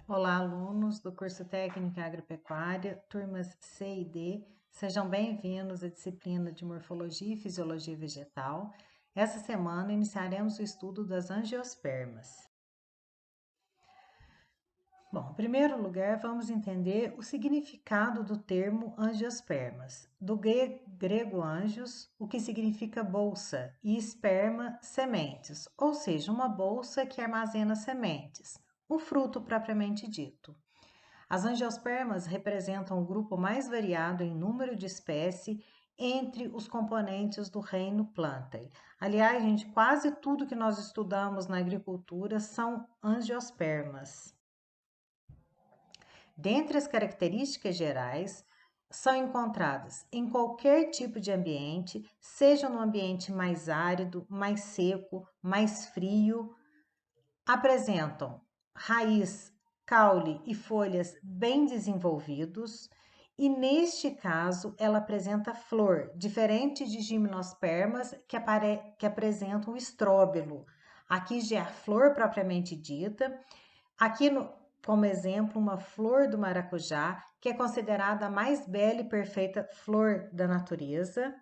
Olá, alunos do curso Técnico em Agropecuária, turmas C e D, sejam bem-vindos à disciplina de Morfologia e Fisiologia Vegetal. Essa semana iniciaremos o estudo das angiospermas. Bom, em primeiro lugar, vamos entender o significado do termo angiospermas. Do grego angios, o que significa bolsa, e esperma, sementes, ou seja, uma bolsa que armazena sementes, o fruto propriamente dito. As angiospermas representam o grupo mais variado em número de espécies entre os componentes do reino Plantae. Aliás, gente, quase tudo que nós estudamos na agricultura são angiospermas. Dentre as características gerais, são encontradas em qualquer tipo de ambiente, seja no ambiente mais árido, mais seco, mais frio, apresentam raiz, caule e folhas bem desenvolvidos, e neste caso ela apresenta flor, diferente de gimnospermas que apresentam o estróbilo. Aqui já é a flor propriamente dita. Aqui, como exemplo, uma flor do maracujá, que é considerada a mais bela e perfeita flor da natureza,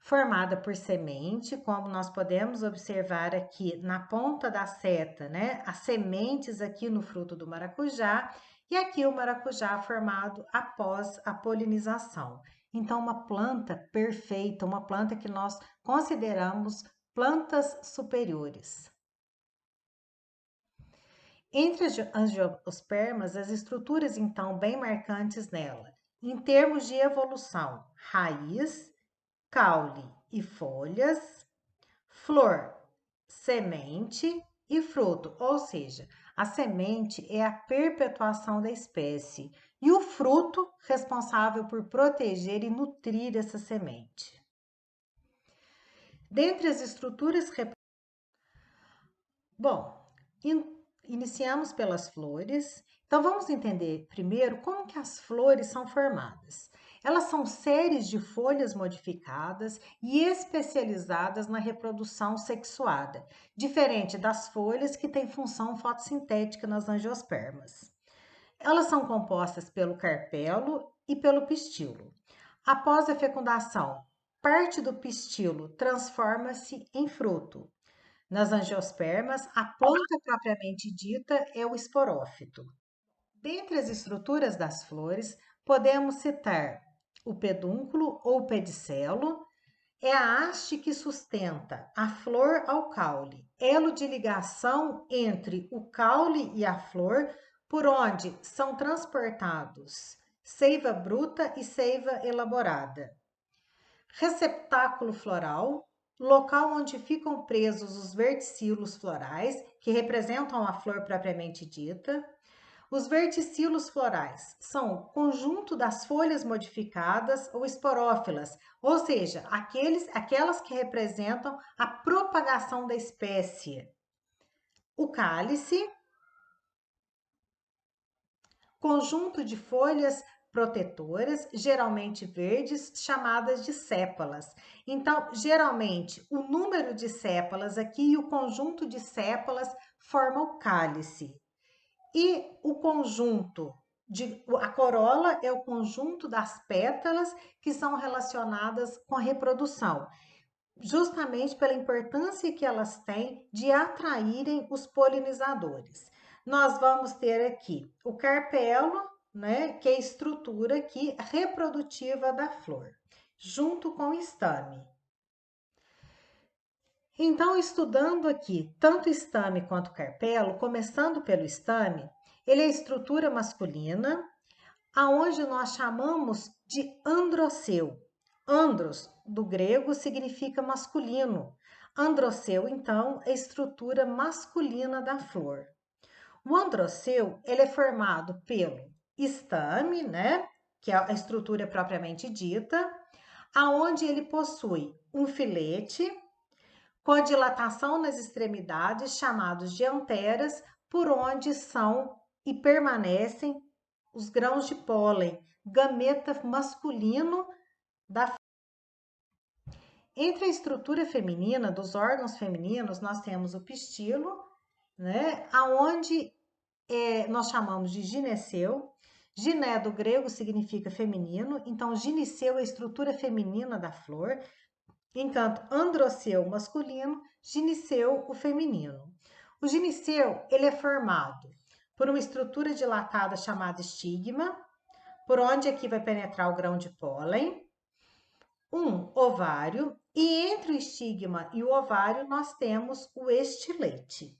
formada por semente, como nós podemos observar aqui na ponta da seta, né? As sementes aqui no fruto do maracujá, e aqui o maracujá formado após a polinização. Então, uma planta perfeita, uma planta que nós consideramos plantas superiores. Entre as angiospermas, as estruturas então bem marcantes nela, em termos de evolução, raiz, caule e folhas, flor, semente e fruto, ou seja, a semente é a perpetuação da espécie e o fruto responsável por proteger e nutrir essa semente. Dentre as estruturas, bom, iniciamos pelas flores. Então vamos entender primeiro como que as flores são formadas. Elas são séries de folhas modificadas e especializadas na reprodução sexuada, diferente das folhas que têm função fotossintética nas angiospermas. Elas são compostas pelo carpelo e pelo pistilo. Após a fecundação, parte do pistilo transforma-se em fruto. Nas angiospermas, a planta propriamente dita é o esporófito. Dentre as estruturas das flores, podemos citar o pedúnculo ou pedicelo, é a haste que sustenta a flor ao caule, elo de ligação entre o caule e a flor, por onde são transportados seiva bruta e seiva elaborada. Receptáculo floral, local onde ficam presos os verticilos florais, que representam a flor propriamente dita. Os verticilos florais são o conjunto das folhas modificadas ou esporófilas, ou seja, aquelas que representam a propagação da espécie. O cálice, conjunto de folhas protetoras, geralmente verdes, chamadas de sépalas. Então, geralmente, o número de sépalas aqui e o conjunto de sépalas forma o cálice. E o conjunto a corola é o conjunto das pétalas que são relacionadas com a reprodução, justamente pela importância que elas têm de atraírem os polinizadores. Nós vamos ter aqui o carpelo, né, que é a estrutura aqui reprodutiva da flor, junto com o estame. Então, estudando aqui tanto o estame quanto o carpelo, começando pelo estame, ele é a estrutura masculina, aonde nós chamamos de androceu. Andros, do grego, significa masculino. Androceu, então, é a estrutura masculina da flor. O androceu, ele é formado pelo estame, né, que é a estrutura propriamente dita, aonde ele possui um filete com a dilatação nas extremidades, chamados de anteras, por onde são e permanecem os grãos de pólen, gameta masculino da. Entre a estrutura feminina dos órgãos femininos, nós temos o pistilo, né, aonde nós chamamos de gineceu. Giné do grego significa feminino, então gineceu é a estrutura feminina da flor, enquanto androceu masculino, gineceu o feminino. O gineceu ele é formado por uma estrutura dilatada chamada estigma, por onde aqui vai penetrar o grão de pólen, um ovário, e entre o estigma e o ovário nós temos o estilete.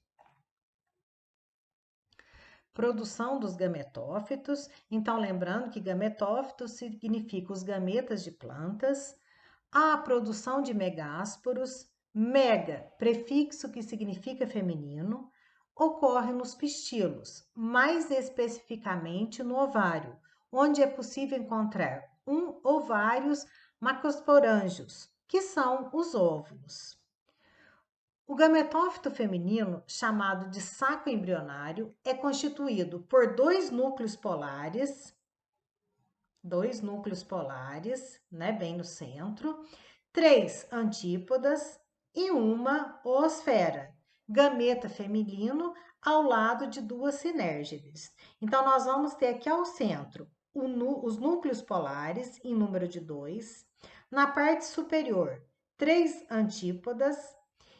Produção dos gametófitos. Então, lembrando que gametófitos significa os gametas de plantas. A produção de megásporos. Mega, prefixo que significa feminino, ocorre nos pistilos, mais especificamente no ovário, onde é possível encontrar ovários macrosporângios, que são os óvulos. O gametófito feminino, chamado de saco embrionário, é constituído por dois núcleos polares, né, bem no centro, 3 antípodas e uma oosfera, gameta feminino ao lado de 2 sinérgides. Então, nós vamos ter aqui ao centro os núcleos polares em número de 2, na parte superior 3 antípodas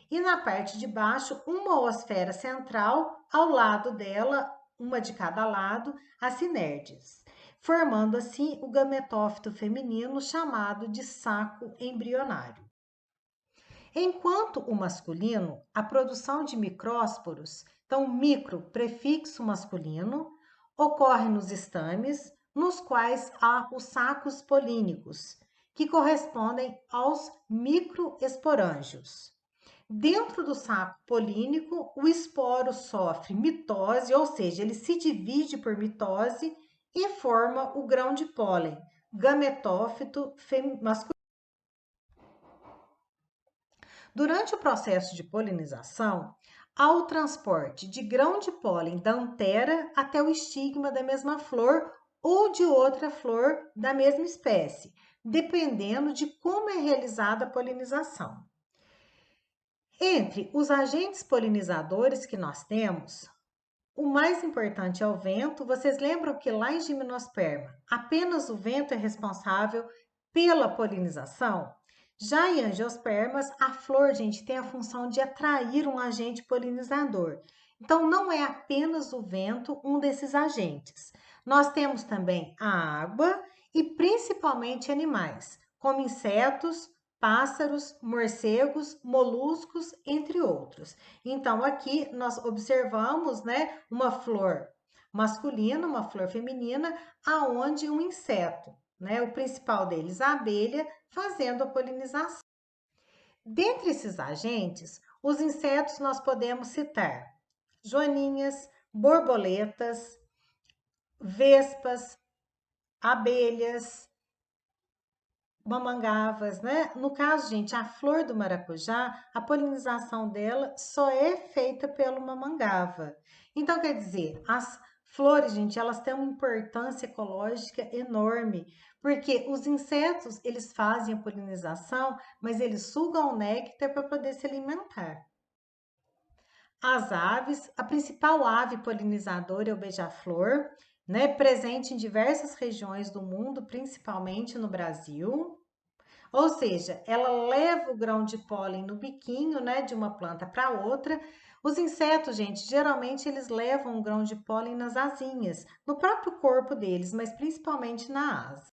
e na parte de baixo uma oosfera central, ao lado dela, uma de cada lado, as sinerdes, formando assim o gametófito feminino chamado de saco embrionário. Enquanto o masculino, a produção de micrósporos, então micro, prefixo masculino, ocorre nos estames, nos quais há os sacos polínicos, que correspondem aos microesporângios. Dentro do saco polínico, o esporo sofre mitose, ou seja, ele se divide por mitose e forma o grão de pólen, gametófito masculino. Durante o processo de polinização, há o transporte de grão de pólen da antera até o estigma da mesma flor ou de outra flor da mesma espécie, dependendo de como é realizada a polinização. Entre os agentes polinizadores que nós temos, o mais importante é o vento. Vocês lembram que lá em Gimnosperma, apenas o vento é responsável pela polinização? Já em angiospermas, a flor, gente, tem a função de atrair um agente polinizador. Então, não é apenas o vento um desses agentes. Nós temos também a água e principalmente animais, como insetos, pássaros, morcegos, moluscos, entre outros. Então, aqui nós observamos, né, uma flor masculina, uma flor feminina, aonde um inseto, né, o principal deles, a abelha, fazendo a polinização. Dentre esses agentes, os insetos nós podemos citar joaninhas, borboletas, vespas, abelhas, mamangavas, né? No caso, gente, a flor do maracujá, a polinização dela só é feita pelo mamangava. Então, quer dizer, as flores, gente, elas têm uma importância ecológica enorme, porque os insetos, eles fazem a polinização, mas eles sugam o néctar para poder se alimentar. As aves, a principal ave polinizadora é o beija-flor, né? Presente em diversas regiões do mundo, principalmente no Brasil. Ou seja, ela leva o grão de pólen no biquinho, né, de uma planta para outra. Os insetos, gente, geralmente eles levam o grão de pólen nas asinhas, no próprio corpo deles, mas principalmente na asa.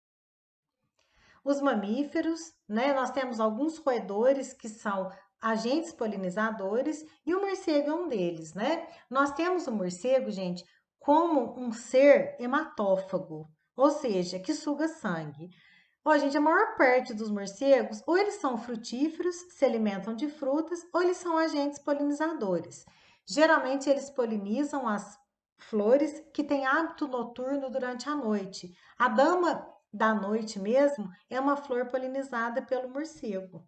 Os mamíferos, né, nós temos alguns roedores que são agentes polinizadores e o morcego é um deles, né? Nós temos o morcego, gente, como um ser hematófago, ou seja, que suga sangue. Ó, gente, a maior parte dos morcegos, ou eles são frutíferos, se alimentam de frutas, ou eles são agentes polinizadores. Geralmente, eles polinizam as flores que têm hábito noturno durante a noite. A dama da noite mesmo é uma flor polinizada pelo morcego.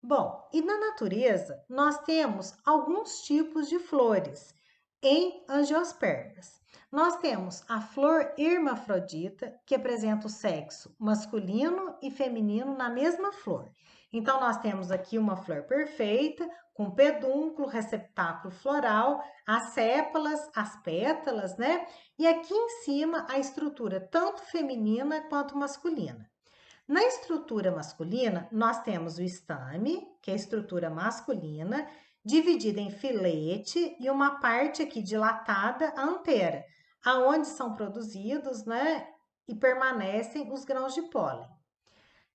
Bom, e na natureza, nós temos alguns tipos de flores em angiospermas. Nós temos a flor hermafrodita, que apresenta o sexo masculino e feminino na mesma flor. Então, nós temos aqui uma flor perfeita com pedúnculo, receptáculo floral, as sépalas, as pétalas, né? E aqui em cima a estrutura tanto feminina quanto masculina. Na estrutura masculina, nós temos o estame, que é a estrutura masculina, dividida em filete e uma parte aqui dilatada, a antera, aonde são produzidos, né, e permanecem os grãos de pólen.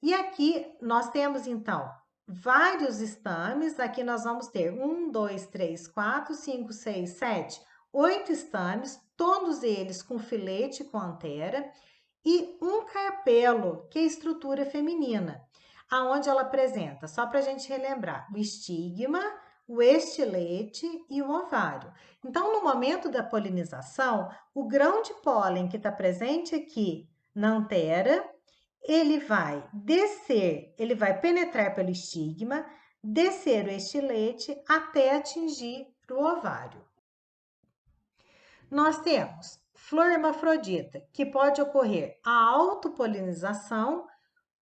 E aqui nós temos, então, vários estames. Aqui nós vamos ter 1, 2, 3, 4, 5, 6, 7, 8 estames, todos eles com filete com antera, e um carpelo, que é a estrutura feminina, aonde ela apresenta, só para a gente relembrar, o estigma, o estilete e o ovário. Então, no momento da polinização, o grão de pólen que está presente aqui na antera, ele vai descer, ele vai penetrar pelo estigma, descer o estilete até atingir o ovário. Nós temos flor hermafrodita, que pode ocorrer a autopolinização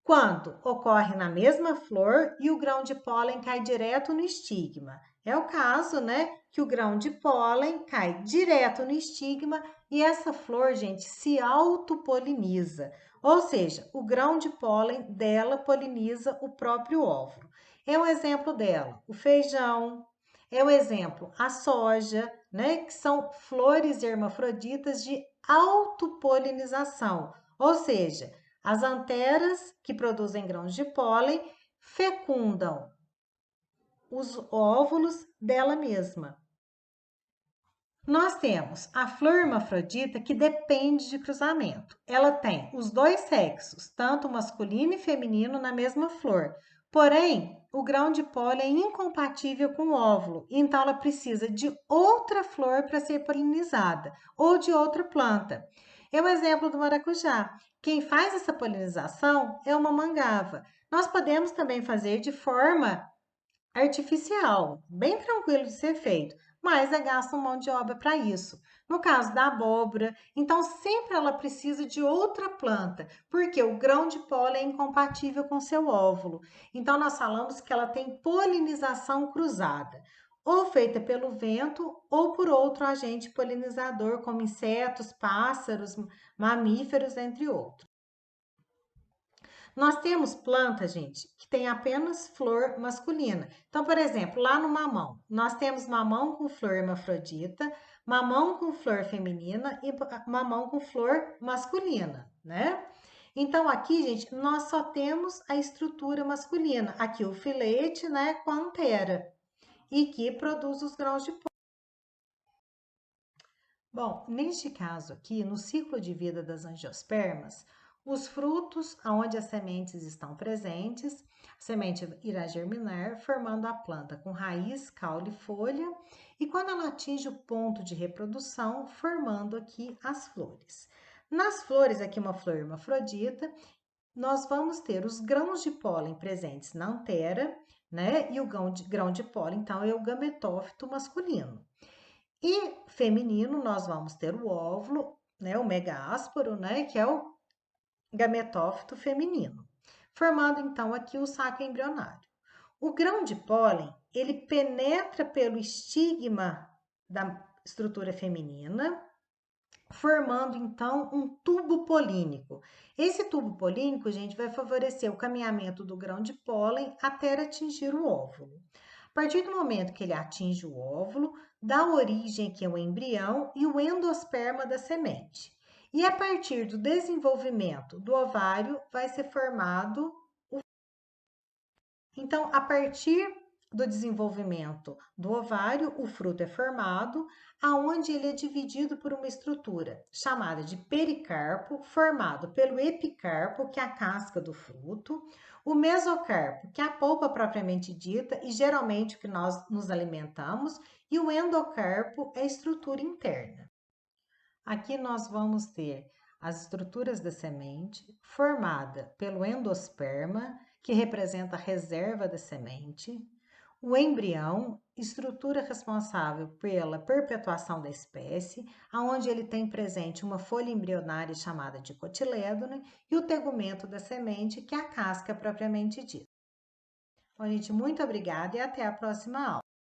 quando ocorre na mesma flor e o grão de pólen cai direto no estigma. É o caso, né, que o grão de pólen cai direto no estigma e essa flor, gente, se autopoliniza. Ou seja, o grão de pólen dela poliniza o próprio óvulo. É um exemplo dela, o feijão, é o exemplo, a soja, né, que são flores hermafroditas de autopolinização. Ou seja, as anteras, que produzem grãos de pólen, fecundam os óvulos dela mesma. Nós temos a flor hermafrodita que depende de cruzamento. Ela tem os dois sexos, tanto masculino e feminino, na mesma flor. Porém, o grão de pólen é incompatível com o óvulo, então ela precisa de outra flor para ser polinizada ou de outra planta. É o exemplo do maracujá. Quem faz essa polinização é uma mangava. Nós podemos também fazer de forma artificial, bem tranquilo de ser feito, mas é gasto mão de obra para isso. No caso da abóbora, então sempre ela precisa de outra planta, porque o grão de pólen é incompatível com seu óvulo. Então nós falamos que ela tem polinização cruzada, ou feita pelo vento ou por outro agente polinizador, como insetos, pássaros, mamíferos, entre outros. Nós temos plantas, gente, que tem apenas flor masculina. Então, por exemplo, lá no mamão, nós temos mamão com flor hermafrodita, mamão com flor feminina e mamão com flor masculina, né? Então, aqui, gente, nós só temos a estrutura masculina. Aqui o filete, né, com a antera, e que produz os grãos de pólen. Bom, neste caso aqui, no ciclo de vida das angiospermas, os frutos onde as sementes estão presentes, a semente irá germinar, formando a planta com raiz, caule e folha, e quando ela atinge o ponto de reprodução, formando aqui as flores. Nas flores, aqui uma flor hermafrodita, nós vamos ter os grãos de pólen presentes na antera, né? E o grão de pólen, então, é o gametófito masculino. E feminino, nós vamos ter o óvulo, né, o megásporo, né, que é o gametófito feminino, formando então aqui o saco embrionário. O grão de pólen, ele penetra pelo estigma da estrutura feminina, formando então um tubo polínico. Esse tubo polínico, gente, vai favorecer o caminhamento do grão de pólen até atingir o óvulo. A partir do momento que ele atinge o óvulo, dá origem aqui ao embrião e o endosperma da semente. E a partir do desenvolvimento do ovário, vai ser formado o... Então, a partir do desenvolvimento do ovário, o fruto é formado, aonde ele é dividido por uma estrutura chamada de pericarpo, formado pelo epicarpo, que é a casca do fruto, o mesocarpo, que é a polpa propriamente dita e geralmente o que nós nos alimentamos, e o endocarpo é a estrutura interna. Aqui nós vamos ter as estruturas da semente formada pelo endosperma, que representa a reserva da semente, o embrião, estrutura responsável pela perpetuação da espécie, aonde ele tem presente uma folha embrionária chamada de cotilédone e o tegumento da semente, que é a casca propriamente dita. Bom, gente, muito obrigada e até a próxima aula.